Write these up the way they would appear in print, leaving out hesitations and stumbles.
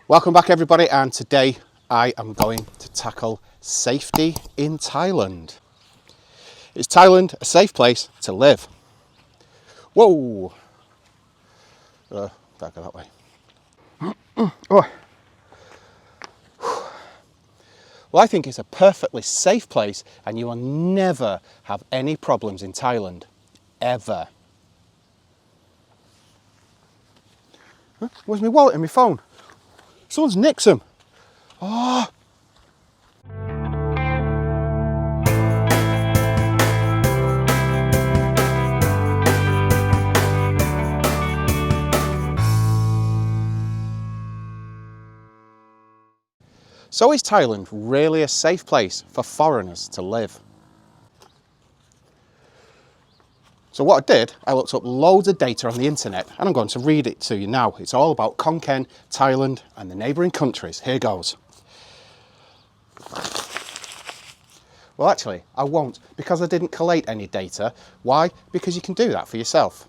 Welcome back everybody, and today I am going to tackle safety in Thailand. Is Thailand a safe place to live? Whoa! Better go that way. Oh. Well, I think it's a perfectly safe place and you will never have any problems in Thailand. Ever. Huh? Where's my wallet and my phone? Someone's nicked them. Oh. So is Thailand really a safe place for foreigners to live? So what I did, I looked up loads of data on the internet and I'm going to read it to you now. It's all about Khon Kaen, Thailand and the neighbouring countries. Here goes. Well, actually, I won't, because I didn't collate any data. Why? Because you can do that for yourself.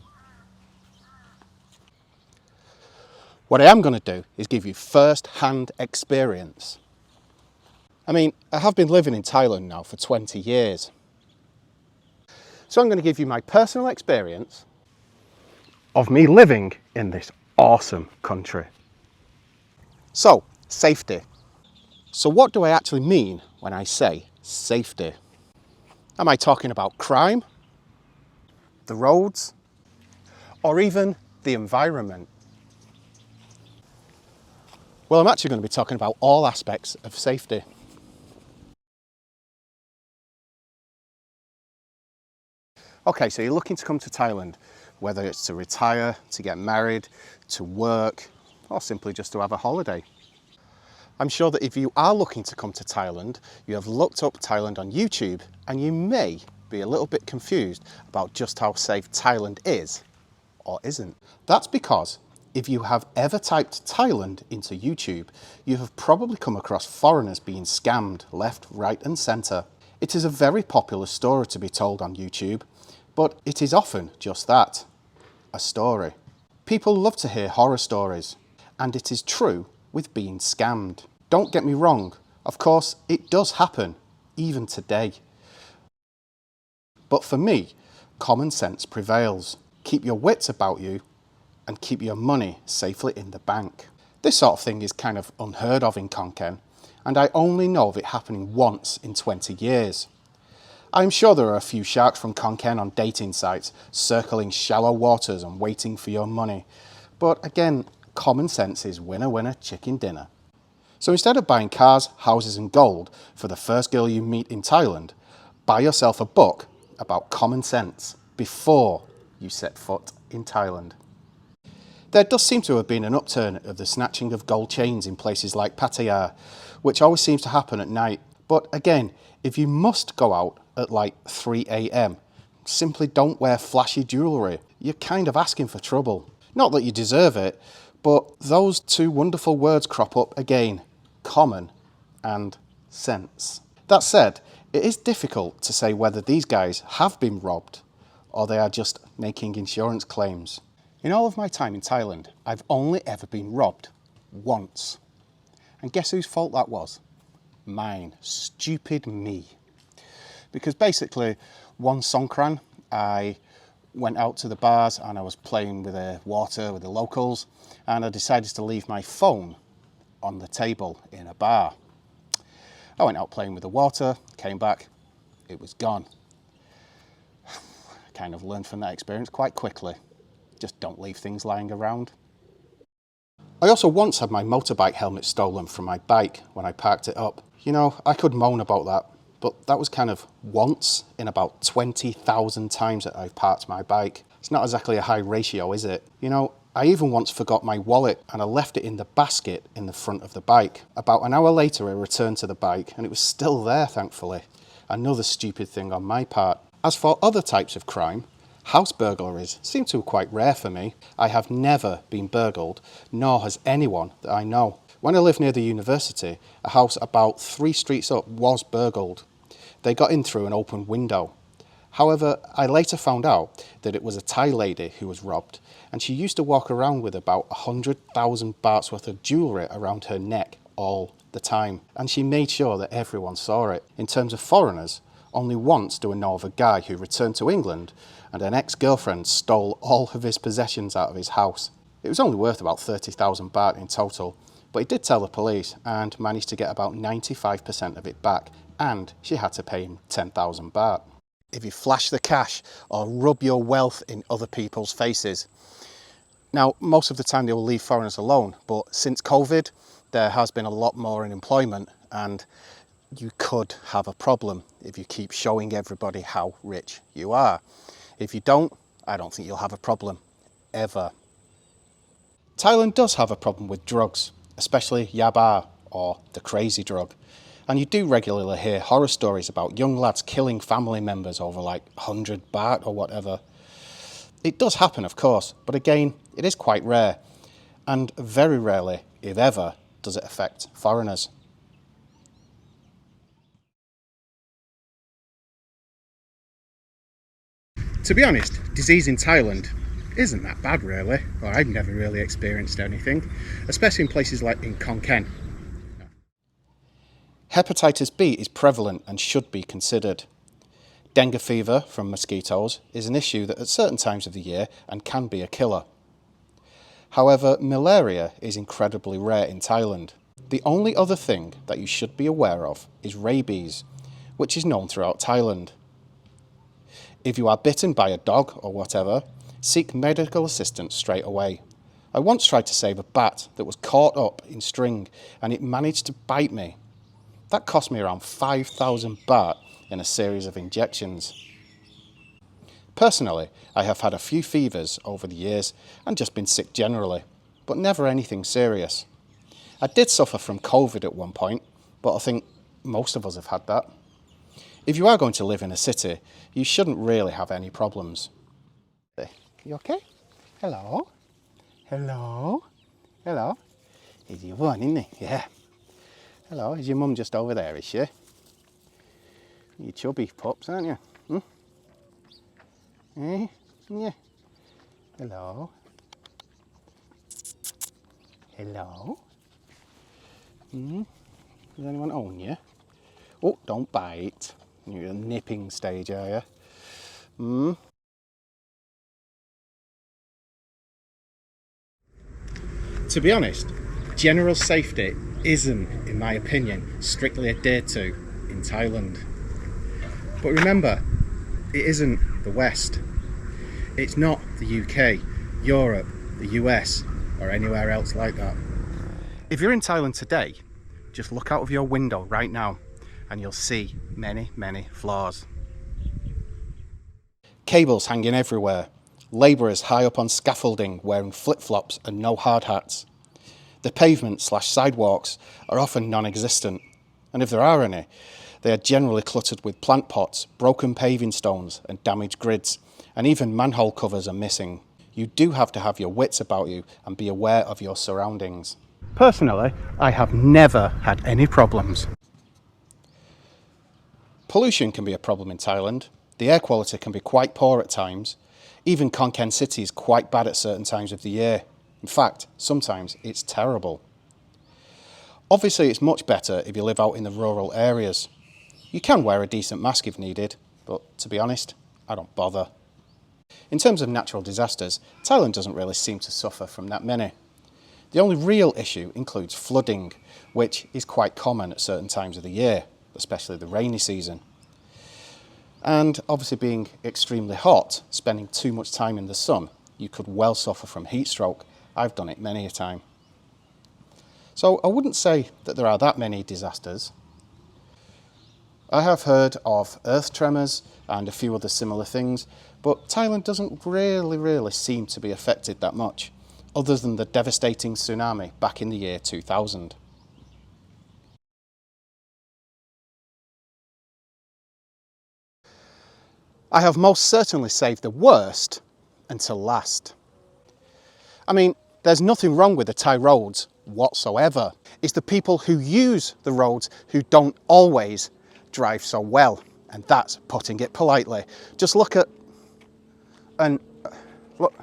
What I am going to do is give you first-hand experience. I mean, I have been living in Thailand now for 20 years. So I'm going to give you my personal experience of me living in this awesome country. So, safety. So what do I actually mean when I say safety? Am I talking about crime, the roads, or even the environment? Well, I'm actually going to be talking about all aspects of safety. Okay, so you're looking to come to Thailand, whether it's to retire, to get married, to work, or simply just to have a holiday. I'm sure that if you are looking to come to Thailand, you have looked up Thailand on YouTube and you may be a little bit confused about just how safe Thailand is or isn't. That's because if you have ever typed Thailand into YouTube, you have probably come across foreigners being scammed left, right and centre. It is a very popular story to be told on YouTube, but it is often just that, a story. People love to hear horror stories, and it is true with being scammed. Don't get me wrong, of course it does happen, even today. But for me, common sense prevails. Keep your wits about you and keep your money safely in the bank. This sort of thing is kind of unheard of in Khon Kaen, and I only know of it happening once in 20 years. I'm sure there are a few sharks from Khon Kaen on dating sites, circling shallow waters and waiting for your money. But again, common sense is winner winner chicken dinner. So instead of buying cars, houses and gold for the first girl you meet in Thailand, buy yourself a book about common sense before you set foot in Thailand. There does seem to have been an upturn of the snatching of gold chains in places like Pattaya, which always seems to happen at night. But again, if you must go out at like 3 AM, simply don't wear flashy jewellery. You're kind of asking for trouble. Not that you deserve it, but those two wonderful words crop up again, common and sense. That said, it is difficult to say whether these guys have been robbed or they are just making insurance claims. In all of my time in Thailand, I've only ever been robbed once. And guess whose fault that was? Mine. Stupid me. Because basically, one Songkran, I went out to the bars and I was playing with the water with the locals, and I decided to leave my phone on the table in a bar. I went out playing with the water, came back, it was gone. I kind of learned from that experience quite quickly. Just don't leave things lying around. I also once had my motorbike helmet stolen from my bike when I parked it up. You know, I could moan about that, but that was kind of once in about 20,000 times that I've parked my bike. It's not exactly a high ratio, is it? You know, I even once forgot my wallet and I left it in the basket in the front of the bike. About an hour later, I returned to the bike and it was still there, thankfully. Another stupid thing on my part. As for other types of crime, house burglaries seem to be quite rare for me. I have never been burgled, nor has anyone that I know. When I lived near the university, a house about 3 streets up was burgled. They got in through an open window. However, I later found out that it was a Thai lady who was robbed, and she used to walk around with about 100,000 bahts worth of jewellery around her neck all the time, and she made sure that everyone saw it. In terms of foreigners, only once do I know of a guy who returned to England and an ex-girlfriend stole all of his possessions out of his house. It was only worth about 30,000 baht in total, but he did tell the police and managed to get about 95% of it back, and she had to pay him 10,000 baht. If you flash the cash or rub your wealth in other people's faces. Now, most of the time they will leave foreigners alone, but since COVID, there has been a lot more unemployment, and you could have a problem if you keep showing everybody how rich you are. If you don't, I don't think you'll have a problem, ever. Thailand does have a problem with drugs, especially yaba, or the crazy drug. And you do regularly hear horror stories about young lads killing family members over like 100 baht or whatever. It does happen, of course, but again, it is quite rare. And very rarely, if ever, does it affect foreigners. To be honest, disease in Thailand isn't that bad really, or I've never really experienced anything, especially in places like in Khon Kaen. Hepatitis B is prevalent and should be considered. Dengue fever from mosquitoes is an issue that at certain times of the year and can be a killer. However, malaria is incredibly rare in Thailand. The only other thing that you should be aware of is rabies, which is known throughout Thailand. If you are bitten by a dog or whatever, seek medical assistance straight away. I once tried to save a bat that was caught up in string and it managed to bite me. That cost me around 5,000 baht in a series of injections. Personally, I have had a few fevers over the years and just been sick generally, but never anything serious. I did suffer from COVID at one point, but I think most of us have had that. If you are going to live in a city, you shouldn't really have any problems. You okay? Hello? Hello? Hello? Is you one, isn't he? Yeah. Hello, is your mum just over there, is she? You chubby pups, aren't you? Eh? Yeah. Hello? Hello? Does anyone own you? Oh, don't bite. You're in a nipping stage, are you? To be honest, general safety isn't, in my opinion, strictly adhered to in Thailand. But remember, it isn't the West. It's not the UK, Europe, the US, or anywhere else like that. If you're in Thailand today, just look out of your window right now and you'll see many, many flaws. Cables hanging everywhere. Labourers high up on scaffolding wearing flip-flops and no hard hats. The pavement/sidewalks are often non-existent, and if there are any, they are generally cluttered with plant pots, broken paving stones and damaged grids, and even manhole covers are missing. You do have to have your wits about you and be aware of your surroundings. Personally, I have never had any problems. Pollution can be a problem in Thailand. The air quality can be quite poor at times. Even Khon Kaen city is quite bad at certain times of the year. In fact, sometimes it's terrible. Obviously, it's much better if you live out in the rural areas. You can wear a decent mask if needed, but to be honest, I don't bother. In terms of natural disasters, Thailand doesn't really seem to suffer from that many. The only real issue includes flooding, which is quite common at certain times of the year, especially the rainy season. And obviously being extremely hot, spending too much time in the sun, you could well suffer from heat stroke. I've done it many a time. So I wouldn't say that there are that many disasters. I have heard of earth tremors and a few other similar things, but Thailand doesn't really seem to be affected that much, other than the devastating tsunami back in the year 2000. I have most certainly saved the worst until last. I mean, there's nothing wrong with the Thai roads whatsoever. It's the people who use the roads who don't always drive so well. And that's putting it politely. Just look at, and look,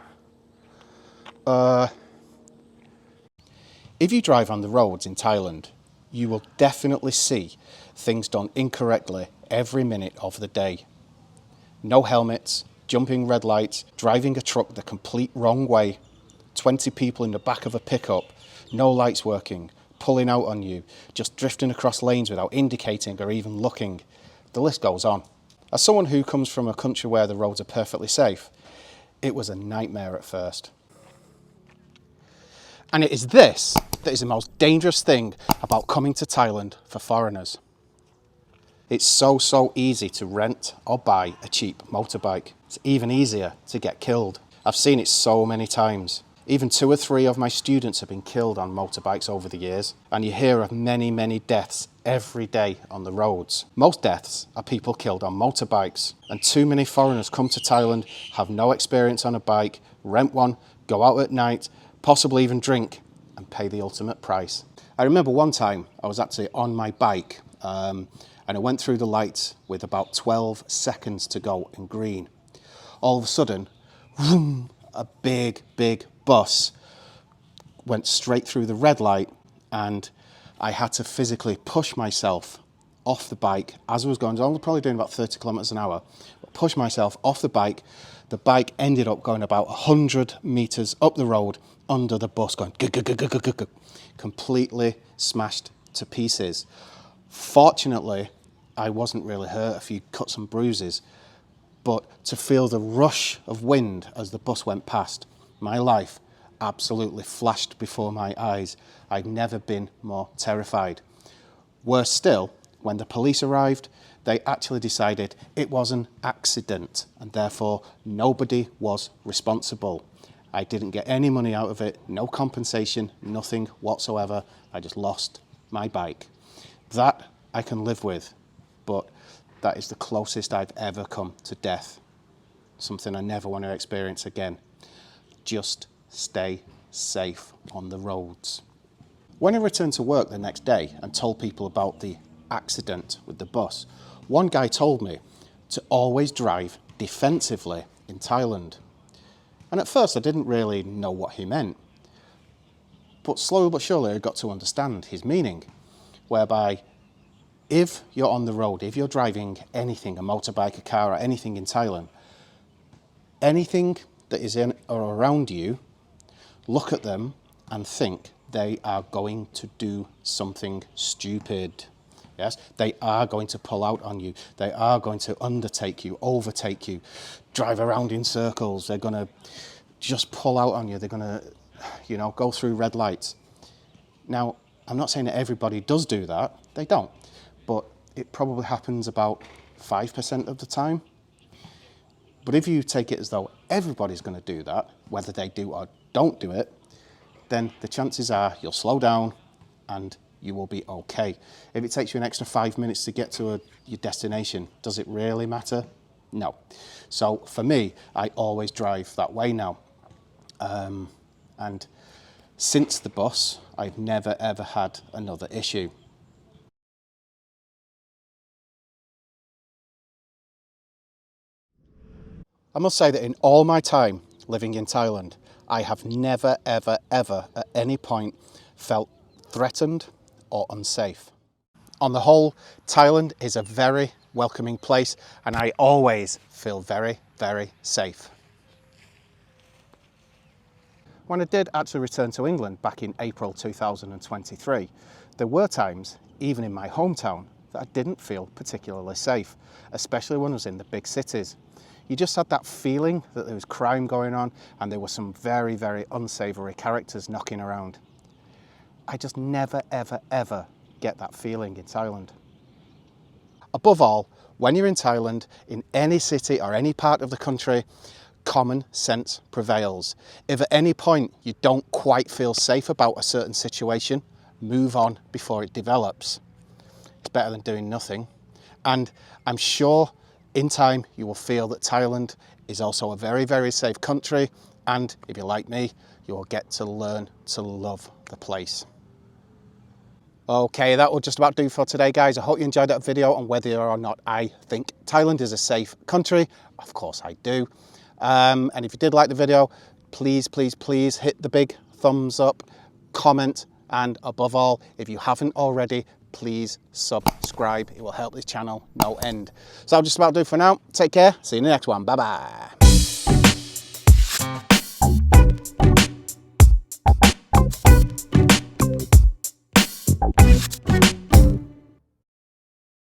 if you drive on the roads in Thailand, you will definitely see things done incorrectly every minute of the day. No helmets, jumping red lights, driving a truck the complete wrong way, 20 people in the back of a pickup, no lights working, pulling out on you, just drifting across lanes without indicating or even looking. The list goes on. As someone who comes from a country where the roads are perfectly safe, it was a nightmare at first. And it is this that is the most dangerous thing about coming to Thailand for foreigners. It's so easy to rent or buy a cheap motorbike. It's even easier to get killed. I've seen it so many times. Even 2 or 3 of my students have been killed on motorbikes over the years, and you hear of many deaths every day on the roads. Most deaths are people killed on motorbikes, and too many foreigners come to Thailand, have no experience on a bike, rent one, go out at night, possibly even drink, and pay the ultimate price. I remember one time I was actually on my bike, and I went through the lights with about 12 seconds to go in green. All of a sudden, vroom, a big bus went straight through the red light, and I had to physically push myself off the bike as I was going. I was probably doing about 30 kilometers an hour, but push myself off the bike. The bike ended up going about 100 meters up the road under the bus, going completely smashed to pieces. Fortunately, I wasn't really hurt, a few cuts and bruises, but to feel the rush of wind as the bus went past, my life absolutely flashed before my eyes. I'd never been more terrified. Worse still, when the police arrived, they actually decided it was an accident and therefore nobody was responsible. I didn't get any money out of it, no compensation, nothing whatsoever. I just lost my bike. That I can live with, but that is the closest I've ever come to death. Something I never want to experience again. Just stay safe on the roads. When I returned to work the next day and told people about the accident with the bus, one guy told me to always drive defensively in Thailand. And at first I didn't really know what he meant. But slowly but surely I got to understand his meaning, whereby if you're on the road, if you're driving anything, a motorbike, a car, or anything in Thailand, anything that is in or around you, look at them and think they are going to do something stupid. Yes, they are going to pull out on you. They are going to undertake you, overtake you, drive around in circles. They're going to just pull out on you. They're going to, go through red lights. Now, I'm not saying that everybody does do that. They don't. But it probably happens about 5% of the time. But if you take it as though everybody's going to do that, whether they do or don't do it, then the chances are you'll slow down and you will be okay. If it takes you an extra 5 minutes to get to your destination, does it really matter? No. So for me, I always drive that way now. And since the bus, I've never ever had another issue. I must say that in all my time living in Thailand, I have never, ever at any point felt threatened or unsafe. On the whole, Thailand is a very welcoming place and I always feel very safe. When I did actually return to England back in April 2023, there were times, even in my hometown, that I didn't feel particularly safe, especially when I was in the big cities. You just had that feeling that there was crime going on and there were some very unsavoury characters knocking around. I just never, ever get that feeling in Thailand. Above all, when you're in Thailand, in any city or any part of the country, common sense prevails. If at any point you don't quite feel safe about a certain situation, move on before it develops. It's better than doing nothing. And I'm sure in time you will feel that Thailand is also a very safe country, and if you're like me, you will get to learn to love the place. Okay, that will just about do for today, guys. I hope you enjoyed that video on whether or not I think Thailand is a safe country. Of course I do. And if you did like the video, please, please, please hit the big thumbs up, comment, and above all, if you haven't already, please subscribe. It will help this channel no end. So I'll just about do for now. Take care. See you in the next one. Bye-bye.